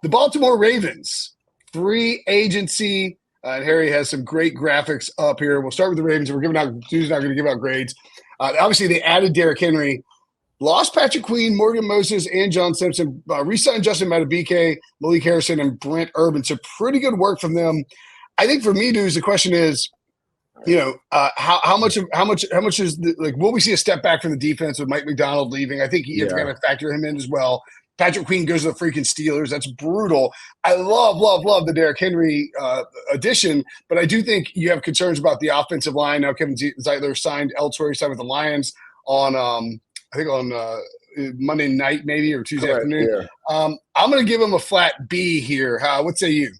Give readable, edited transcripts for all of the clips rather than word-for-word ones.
The Baltimore Ravens, free agency. Harry has some great graphics up here. We'll start with the Ravens. We're giving out. Sue's not going to give out grades. Obviously, they added Derrick Henry, lost Patrick Queen, Morgan Moses, and John Simpson. Re-signed Justin Madubuike, Malik Harrison, and Brent Urban. So pretty good work from them. I think for me, dudes, the question is, how much is will we see a step back from the defense with Mike McDonald leaving? I think you have to kind of factor him in as well. Patrick Queen goes to the freaking Steelers. That's brutal. I love the Derrick Henry addition, but I do think you have concerns about the offensive line. Now Kevin Zeitler signed elsewhere. He signed with the Lions on I think on Monday night maybe or Tuesday afternoon. Yeah. I'm going to give him a flat B here. What say you?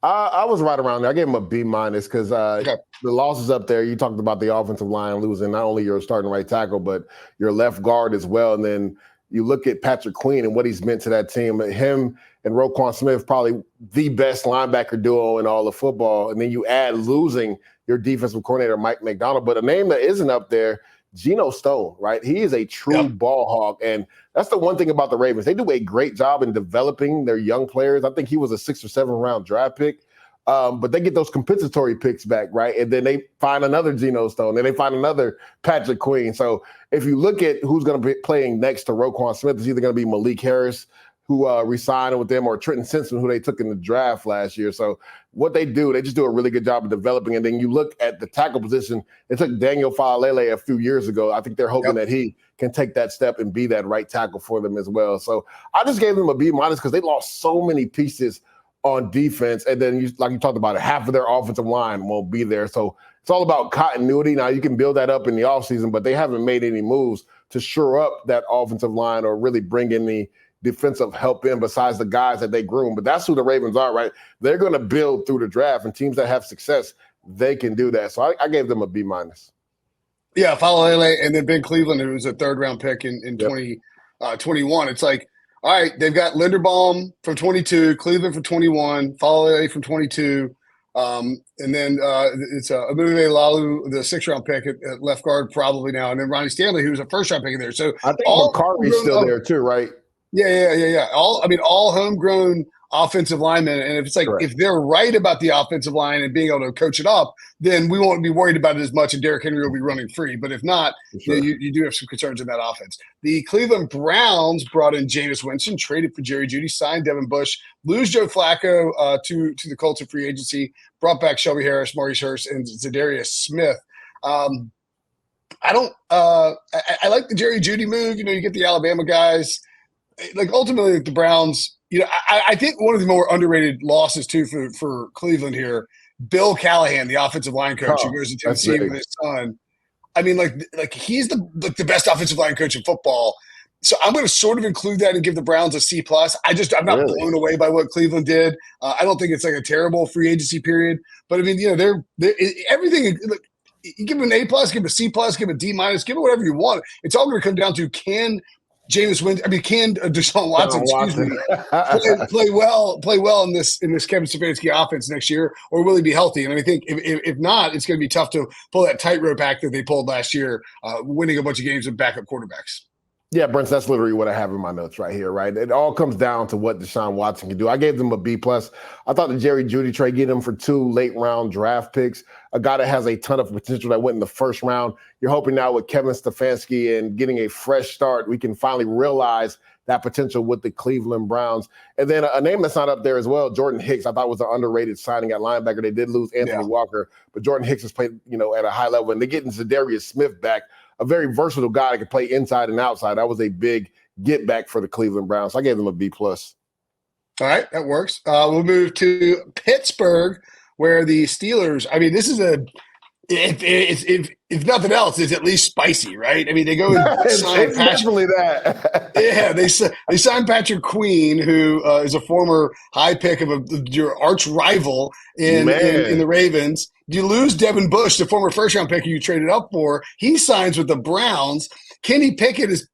I was right around there. I gave him a B- because the losses up there, you talked about the offensive line losing not only your starting right tackle, but your left guard as well. And then you look at Patrick Queen and what he's meant to that team. Him and Roquan Smith, probably the best linebacker duo in all of football. And then you add losing your defensive coordinator, Mike McDonald. But a name that isn't up there, Geno Stone, right? He is a true ball hog. And that's the one thing about the Ravens. They do a great job in developing their young players. I think he was a 6th or 7th round draft pick. But they get those compensatory picks back, right? And then they find another Geno Stone, and they find another Patrick Queen. So if you look at who's going to be playing next to Roquan Smith, it's either going to be Malik Harris, who re-signed with them, or Trenton Simpson, who they took in the draft last year. So what they do, they just do a really good job of developing. And then you look at the tackle position, it took Daniel Faalele a few years ago. I think they're hoping that he can take that step and be that right tackle for them as well. So I just gave them a B- because they lost so many pieces on defense. And then, like you talked about it, half of their offensive line won't be there. So it's all about continuity. Now, you can build that up in the offseason, but they haven't made any moves to shore up that offensive line or really bring in the defensive help in besides the guys that they groom. But that's who the Ravens are, right? They're going to build through the draft, and teams that have success, they can do that. So I gave them a B-. Yeah, Faalele, and then Ben Cleveland, who was a 3rd-round pick in 2021. It's like, all right, they've got Linderbaum from 22, Cleveland from 21, Faalele from 22, and then it's Amuve Lalu, the 6th-round pick at left guard probably now, and then Ronnie Stanley, who's a 1st-round pick in there. So I think McCarthy's still there too, right? Yeah. All homegrown offensive linemen, and if it's like if they're right about the offensive line and being able to coach it up, then we won't be worried about it as much, and Derrick Henry will be running free. But if not, you do have some concerns in that offense. The Cleveland Browns brought in Jameis Winston, traded for Jerry Jeudy, signed Devin Bush, lose Joe Flacco to the Colts in free agency, brought back Shelby Harris, Maurice Hurst, and Zadarius Smith. I like the Jerry Jeudy move. You get the Alabama guys. Like ultimately, the Browns. I think one of the more underrated losses too for Cleveland here, Bill Callahan, the offensive line coach, who goes to Tennessee with his son. I mean, like he's the best offensive line coach in football. So I'm going to sort of include that and give the Browns a C+. I'm not blown away by what Cleveland did. I don't think it's like a terrible free agency period, but I mean, they're everything. Look, you give them an A+, give them a C+, give them a D-, give it whatever you want. It's all going to come down to can Deshaun Watson, play well in this Kevin Stefanski offense next year, or will he be healthy? And I think if not, it's going to be tough to pull that tightrope act that they pulled last year, winning a bunch of games with backup quarterbacks. Yeah, Brent, that's literally what I have in my notes right here, right? It all comes down to what Deshaun Watson can do. I gave them a B+. I thought the Jerry Jeudy trade, getting him for 2 late-round draft picks, a guy that has a ton of potential that went in the 1st round. You're hoping now with Kevin Stefanski and getting a fresh start, we can finally realize that potential with the Cleveland Browns. And then a name that's not up there as well, Jordan Hicks, I thought was an underrated signing at linebacker. They did lose Anthony Walker, but Jordan Hicks has played, at a high level. And they're getting Zadarius Smith back, a very versatile guy that can play inside and outside. That was a big get back for the Cleveland Browns. I gave them a B+. All right, that works. We'll move to Pittsburgh, where the Steelers, I mean, this is if nothing else, it's at least spicy, right? I mean, they go and sign definitely that. Yeah, they signed Patrick Queen, who is a former high pick of your arch rival in the Ravens. You lose Devin Bush, the former 1st-round pick you traded up for. He signs with the Browns. Kenny Pickett is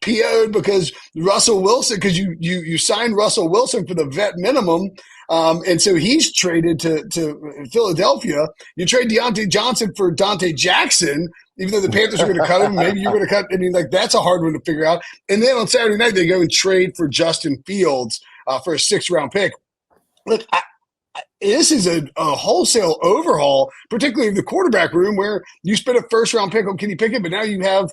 PO'd because Russell Wilson, because you signed Russell Wilson for the vet minimum, and so he's traded to Philadelphia. You trade Deontay Johnson for Dante Jackson, even though the Panthers are going to cut him. Maybe you're going to cut. I mean, like that's a hard one to figure out. And then on Saturday night they go and trade for Justin Fields. for a 6th-round pick. Look, this is a wholesale overhaul, particularly in the quarterback room, where you spent a 1st-round pick on Kenny Pickett, but now you have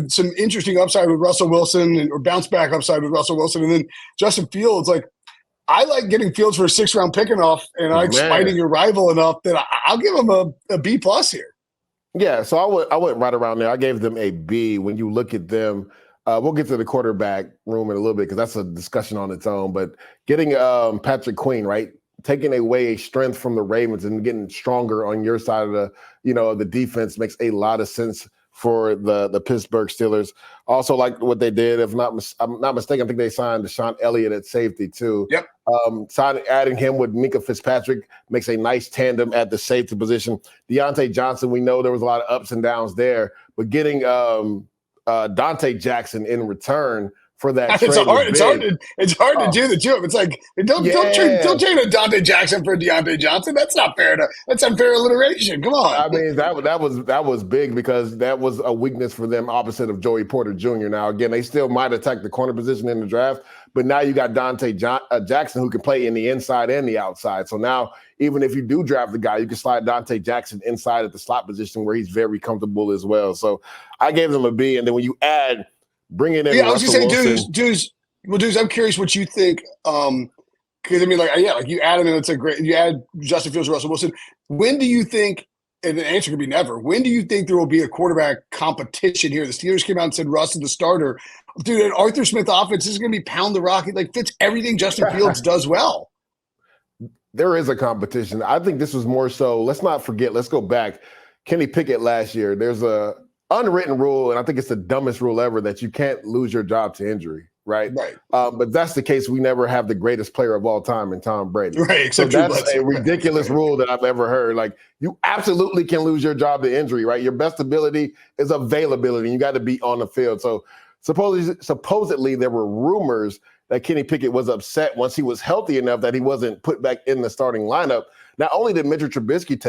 some interesting upside with Russell Wilson or bounce back upside with Russell Wilson, and then Justin Fields. Like, I like getting Fields for a 6th-round pick enough, and I like spiting your rival enough that I'll give him a B+ here. Yeah, so I went right around there. I gave them a B. When you look at them, we'll get to the quarterback room in a little bit because that's a discussion on its own. But getting Patrick Queen, right, taking away a strength from the Ravens and getting stronger on your side of the defense makes a lot of sense for the Pittsburgh Steelers. Also, like what they did, if I'm not mistaken, I think they signed Deshaun Elliott at safety too. Yep. Adding him with Minkah Fitzpatrick makes a nice tandem at the safety position. Deontay Johnson, we know there was a lot of ups and downs there, but getting Dante Jackson in return for that it's trade hard to do the two. It's like don't trade a Dante Jackson for Deontay Johnson. That's not fair. That's unfair alliteration. Come on. I mean that was big because that was a weakness for them, opposite of Joey Porter Jr. Now again, they still might attack the corner position in the draft, but now you got Dante Jackson who can play in the inside and the outside. So now even if you do draft the guy, you can slide Dante Jackson inside at the slot position where he's very comfortable as well. So I gave them a B, and then when you add bringing in, I was just saying, Dudes. I'm curious what you think. Because I mean, like you add him, and it's a great. You add Justin Fields, Russell Wilson. When do you think? And the answer could be never. When do you think there will be a quarterback competition here? The Steelers came out and said Russ is the starter. Dude, an Arthur Smith offense is going to be pound the rock. It fits everything Justin Fields does well. There is a competition. I think this was more so. Let's not forget. Let's go back. Kenny Pickett last year. There's a unwritten rule, and I think it's the dumbest rule ever, that you can't lose your job to injury, right? Right. But that's the case. We never have the greatest player of all time in Tom Brady. Right. So that's a ridiculous rule that I've ever heard. Like, you absolutely can lose your job to injury, right? Your best ability is availability, and you got to be on the field. So supposedly there were rumors that Kenny Pickett was upset once he was healthy enough that he wasn't put back in the starting lineup. Not only did Mitchell Trubisky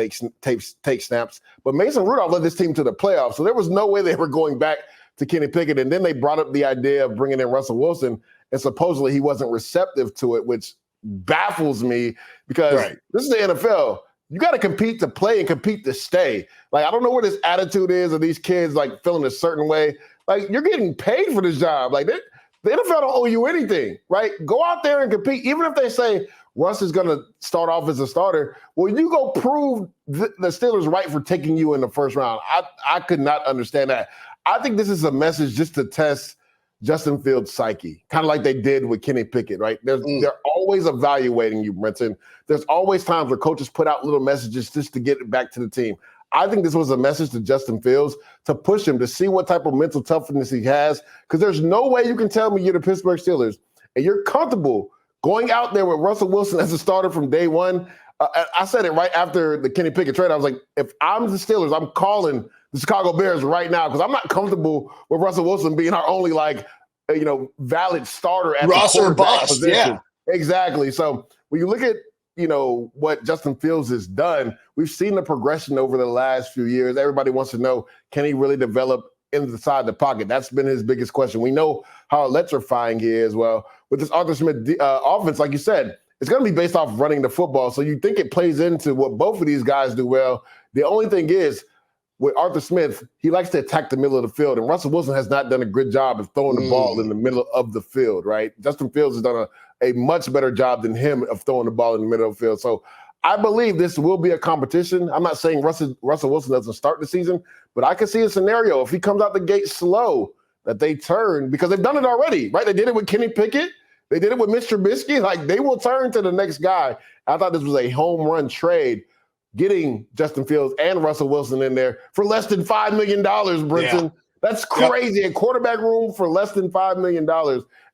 take snaps, but Mason Rudolph led this team to the playoffs. So there was no way they were going back to Kenny Pickett. And then they brought up the idea of bringing in Russell Wilson, and supposedly he wasn't receptive to it, which baffles me because This is the NFL. You got to compete to play and compete to stay. Like, I don't know what this attitude is of these kids, like, feeling a certain way. Like, you're getting paid for this job. Like, the NFL don't owe you anything, right? Go out there and compete. Even if they say Russ is going to start off as a starter, well, you go prove the Steelers right for taking you in the 1st round. I could not understand that. I think this is a message just to test Justin Fields' psyche, kind of like they did with Kenny Pickett, right? They're always evaluating you, Brenton. There's always times where coaches put out little messages just to get it back to the team. I think this was a message to Justin Fields to push him, to see what type of mental toughness he has, because there's no way you can tell me you're the Pittsburgh Steelers and you're comfortable going out there with Russell Wilson as a starter from day one. I said it right after the Kenny Pickett trade. I was like, if I'm the Steelers, I'm calling the Chicago Bears right now because I'm not comfortable with Russell Wilson being our only, valid starter at Russ the or bust position. Yeah, exactly. So when you look at what Justin Fields has done, we've seen the progression over the last few years. Everybody wants to know, can he really develop inside the pocket? That's been his biggest question. We know how electrifying he is. Well, with this Arthur Smith offense, like you said, it's going to be based off running the football. So you think it plays into what both of these guys do well. The only thing is, with Arthur Smith, he likes to attack the middle of the field, and Russell Wilson has not done a good job of throwing the ball in the middle of the field, right? Justin Fields has done a much better job than him of throwing the ball in the middle of the field. So I believe this will be a competition. I'm not saying Russell Wilson doesn't start the season, but I can see a scenario if he comes out the gate slow that they turn, because they've done it already, right? They did it with Kenny Pickett. They did it with Mr. Trubisky. Like, they will turn to the next guy. I thought this was a home run trade, getting Justin Fields and Russell Wilson in there for less than $5 million, Brinson. Yeah. That's crazy. Yep. A quarterback room for less than $5 million,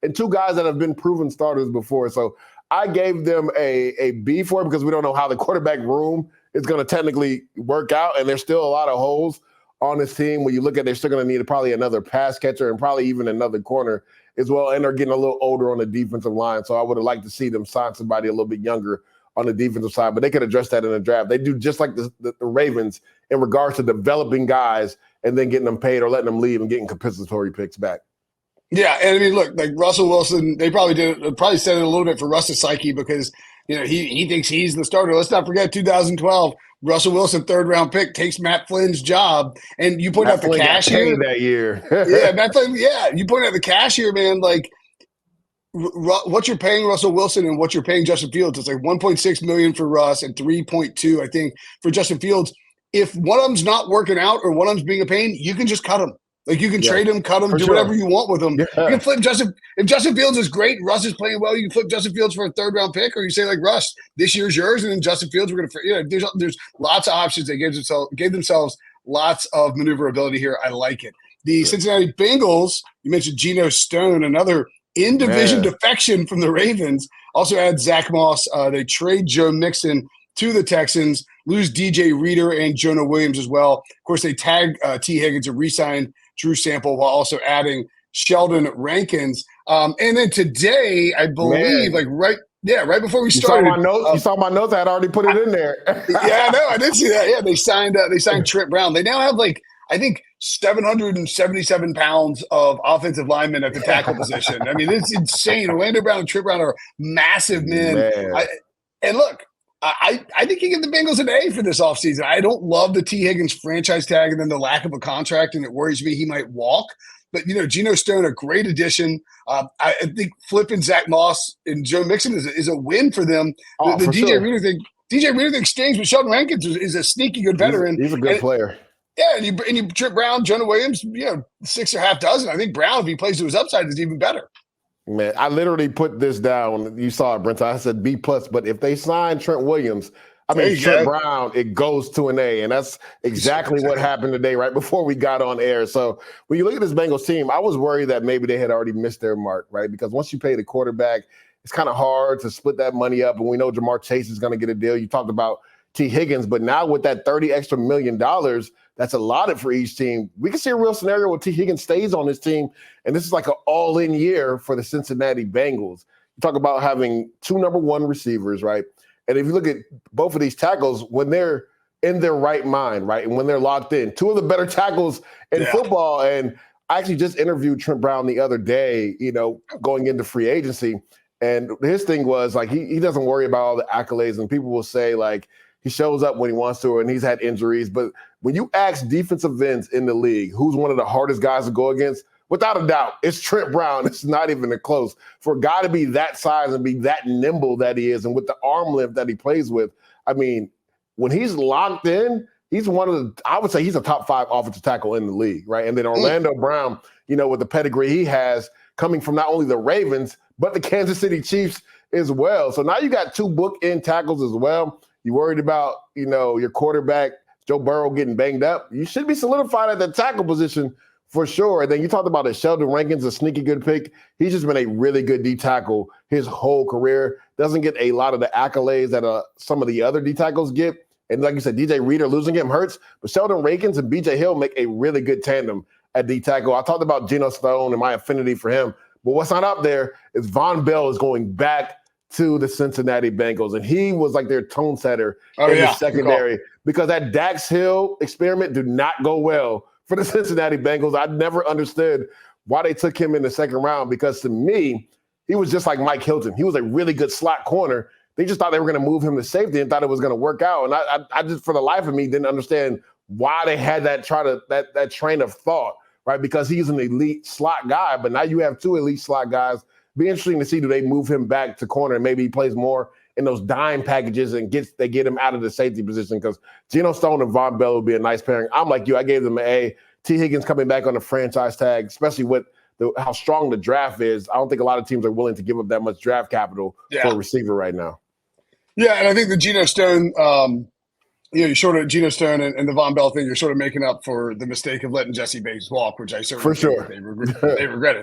and two guys that have been proven starters before. So I gave them a B for it because we don't know how the quarterback room is going to technically work out, and there's still a lot of holes on this team. When you look at it, they're still going to need probably another pass catcher and probably even another corner as well, and they're getting a little older on the defensive line. So I would have liked to see them sign somebody a little bit younger on the defensive side, but they could address that in the draft. They do just like the Ravens in regards to developing guys and then getting them paid or letting them leave and getting compensatory picks back. Yeah, and I mean, look, like Russell Wilson, they probably said it a little bit for Russ's psyche because he thinks he's the starter. Let's not forget 2012, Russell Wilson, third round pick, takes Matt Flynn's job, and you point Matt out the Flynn got cash paid here. that year. Yeah, Matt Flynn. Yeah, you point out the cash here, man. Like what you're paying Russell Wilson and what you're paying Justin Fields. It's like 1.6 million for Russ and 3.2, I think, for Justin Fields. If one of them's not working out or one of them's being a pain, you can just cut him. Like you can Yeah, trade him, cut him, for do sure. whatever you want with him. You Yeah. can flip Justin. If Justin Fields is great, Russ is playing well. You can flip Justin Fields for a third round pick, or you say like Russ, this year's yours, and then Justin Fields, we're gonna. There's lots of options. They gave themselves lots of maneuverability here. I like it. The Cincinnati Bengals. You mentioned Geno Stone, another in-division defection from the Ravens. Also add Zach Moss. They trade Joe Mixon to the Texans, lose DJ Reader and Jonah Williams as well. Of course, they tag T. Higgins and re-sign Drew Sample while also adding Sheldon Rankins. And then today, I believe, right before we started. You saw my notes. I had already put it in there. Yeah, no, I did see that. Yeah, they signed Trent Brown. They now have I think 777 pounds of offensive linemen at the tackle position. I mean, it's insane. Orlando Brown and Trent Brown are massive men. And look, I think you give the Bengals an A for this offseason. I don't love the T. Higgins franchise tag and then the lack of a contract, and it worries me he might walk. But, Geno Stone, a great addition. I think flipping Zach Moss and Joe Mixon is a win for them. The DJ Reader thing stings, but Sheldon Rankins is a sneaky good veteran. He's a good player. Yeah, and you Trent Brown, Jonah Williams, 6 or half dozen. I think Brown, if he plays to his upside, is even better. Man, I literally put this down. You saw it, Brent. I said B+, but if they sign Trent Williams, Trent Brown, it goes to an A. And that's exactly what happened today, right before we got on air. So when you look at this Bengals team, I was worried that maybe they had already missed their mark, right? Because once you pay the quarterback, it's kind of hard to split that money up. And we know Jamar Chase is going to get a deal. You talked about T. Higgins, but now with that $30 million that's allotted for each team, we can see a real scenario where T. Higgins stays on this team, and this is like an all-in year for the Cincinnati Bengals. You talk about having 2 number 1 receivers, right? And if you look at both of these tackles, when they're in their right mind, right, and when they're locked in, 2 of the better tackles in football. And I actually just interviewed Trent Brown the other day, going into free agency, and his thing was he doesn't worry about all the accolades, and people will say he shows up when he wants to, and he's had injuries. But when you ask defensive ends in the league, who's one of the hardest guys to go against, without a doubt, it's Trent Brown. It's not even close. For a guy to be that size and be that nimble that he is, and with the arm length that he plays with, when he's locked in, he's I would say he's a top 5 offensive tackle in the league, right? And then Orlando Brown, with the pedigree he has, coming from not only the Ravens, but the Kansas City Chiefs as well. So now you got 2 bookend tackles as well. You worried about, your quarterback, Joe Burrow, getting banged up. You should be solidified at the tackle position for sure. And then you talked about it. Sheldon Rankins, a sneaky good pick. He's just been a really good D tackle his whole career. Doesn't get a lot of the accolades that some of the other D tackles get. And like you said, DJ Reader, losing him hurts. But Sheldon Rankins and BJ Hill make a really good tandem at D tackle. I talked about Geno Stone and my affinity for him. But what's not up there is Von Bell is going back to the Cincinnati Bengals. And he was like their tone setter in the secondary, because that Dax Hill experiment did not go well for the Cincinnati Bengals. I never understood why they took him in the second round, because to me, he was just like Mike Hilton. He was a really good slot corner. They just thought they were going to move him to safety and thought it was going to work out. And I just, for the life of me, didn't understand why they had that train of thought, right? Because he's an elite slot guy, but now you have 2 elite slot guys. Be interesting to see, do they move him back to corner and maybe he plays more in those dime packages and they get him out of the safety position, because Geno Stone and Von Bell would be a nice pairing. I'm like you. I gave them an A. T. Higgins coming back on the franchise tag, especially with how strong the draft is. I don't think a lot of teams are willing to give up that much draft capital for a receiver right now. Yeah, and I think the Geno Stone, you're sort of Geno Stone and the Von Bell thing, you're sort of making up for the mistake of letting Jesse Bates walk, which I certainly think they regretted.